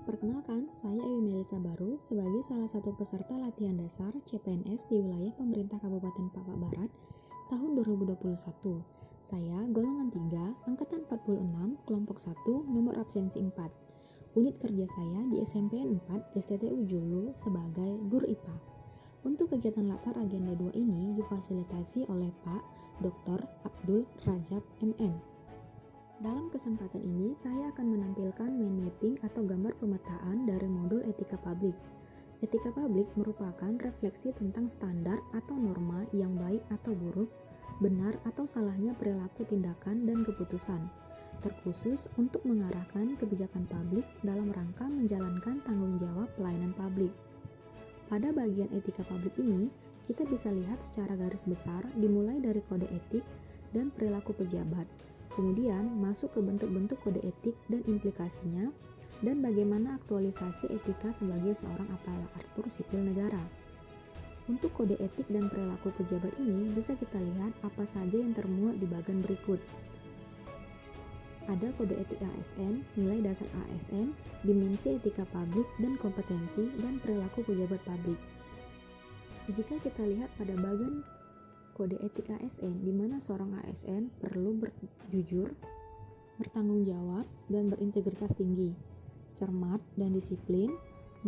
perkenalkan, saya Ewi Melisa Baru sebagai salah satu peserta latihan dasar CPNS di wilayah pemerintah Kabupaten Papua Barat tahun 2021. Saya golongan 3, angkatan 46, kelompok 1, nomor absensi 4. Unit kerja saya di SMPN 4 STTU Julu sebagai guru IPA. Untuk kegiatan latsar agenda 2 ini difasilitasi oleh Pak Dr. Abdul Rajab MM. Dalam kesempatan ini, saya akan menampilkan mind mapping atau gambar pemetaan dari modul etika publik. Etika publik merupakan refleksi tentang standar atau norma yang baik atau buruk, benar atau salahnya perilaku, tindakan, dan keputusan, terkhusus untuk mengarahkan kebijakan publik dalam rangka menjalankan tanggung jawab pelayanan publik. Pada bagian etika publik ini, kita bisa lihat secara garis besar dimulai dari kode etik dan perilaku pejabat, kemudian masuk ke bentuk-bentuk kode etik dan implikasinya, dan bagaimana aktualisasi etika sebagai seorang aparatur sipil negara. Untuk kode etik dan perilaku pejabat ini bisa kita lihat apa saja yang termuat di bagian berikut. Ada kode etik ASN, nilai dasar ASN, dimensi etika publik dan kompetensi dan perilaku pejabat publik. Jika kita lihat pada bagian kode etik ASN, di mana seorang ASN perlu berjujur, bertanggung jawab, dan berintegritas tinggi, cermat dan disiplin,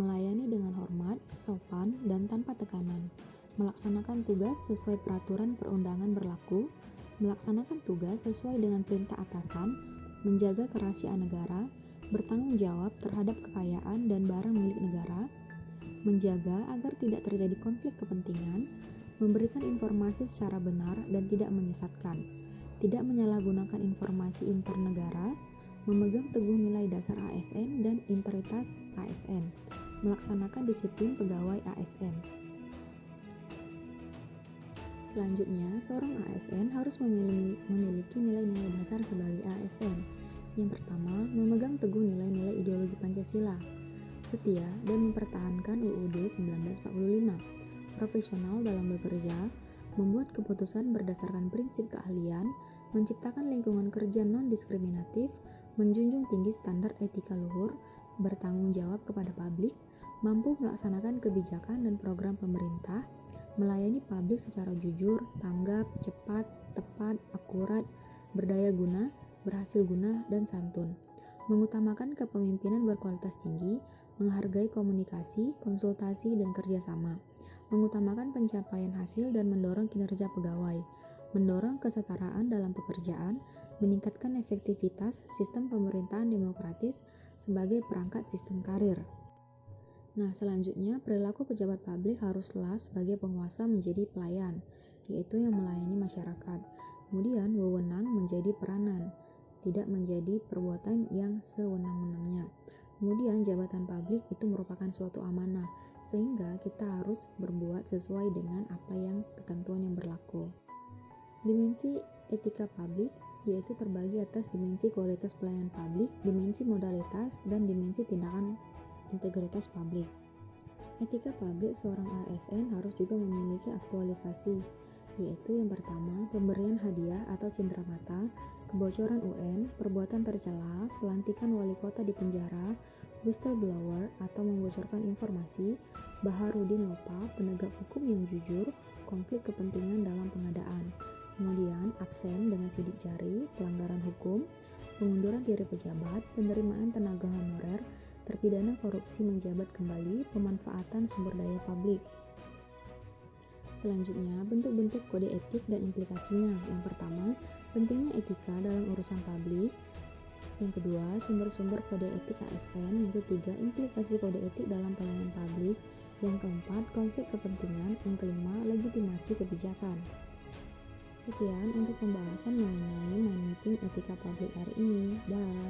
melayani dengan hormat, sopan, dan tanpa tekanan, melaksanakan tugas sesuai peraturan perundangan berlaku, melaksanakan tugas sesuai dengan perintah atasan, menjaga kerahasiaan negara, bertanggung jawab terhadap kekayaan dan barang milik negara, menjaga agar tidak terjadi konflik kepentingan, memberikan informasi secara benar dan tidak menyesatkan, tidak menyalahgunakan informasi internegara, memegang teguh nilai dasar ASN dan integritas ASN, melaksanakan disiplin pegawai ASN. Selanjutnya, seorang ASN harus memiliki nilai-nilai dasar sebagai ASN. Yang pertama, memegang teguh nilai-nilai ideologi Pancasila, setia dan mempertahankan UUD 1945, profesional dalam bekerja, membuat keputusan berdasarkan prinsip keahlian, menciptakan lingkungan kerja non-diskriminatif, menjunjung tinggi standar etika luhur, bertanggung jawab kepada publik, mampu melaksanakan kebijakan dan program pemerintah, melayani publik secara jujur, tanggap, cepat, tepat, akurat, berdaya guna, berhasil guna, dan santun. Mengutamakan kepemimpinan berkualitas tinggi, menghargai komunikasi, konsultasi, dan kerjasama, mengutamakan pencapaian hasil dan mendorong kinerja pegawai, mendorong kesetaraan dalam pekerjaan, meningkatkan efektivitas sistem pemerintahan demokratis sebagai perangkat sistem karir. Nah, selanjutnya perilaku pejabat publik haruslah sebagai penguasa menjadi pelayan, yaitu yang melayani masyarakat. Kemudian wewenang menjadi peranan, tidak menjadi perbuatan yang sewenang-wenangnya. Kemudian jabatan publik itu merupakan suatu amanah, sehingga kita harus berbuat sesuai dengan apa yang ketentuan yang berlaku. Dimensi etika publik yaitu terbagi atas dimensi kualitas pelayanan publik, dimensi modalitas, dan dimensi tindakan integritas publik. Etika publik seorang ASN harus juga memiliki aktualisasi, yaitu yang pertama, pemberian hadiah atau cenderamata, kebocoran UN, perbuatan tercela, pelantikan wali kota di penjara, whistleblower atau membocorkan informasi, Baharudin Lopa, penegak hukum yang jujur, konflik kepentingan dalam pengadaan. Kemudian, absen dengan sidik jari, pelanggaran hukum, pengunduran diri pejabat, penerimaan tenaga honorer, terpidana korupsi menjabat kembali, pemanfaatan sumber daya publik. Selanjutnya, bentuk-bentuk kode etik dan implikasinya. Yang pertama, pentingnya etika dalam urusan publik. Yang kedua, sumber-sumber kode etik ASN. Yang ketiga, implikasi kode etik dalam pelayanan publik. Yang keempat, konflik kepentingan. Yang kelima, legitimasi kebijakan. Sekian untuk pembahasan mengenai mind mapping etika publik hari ini. Dah.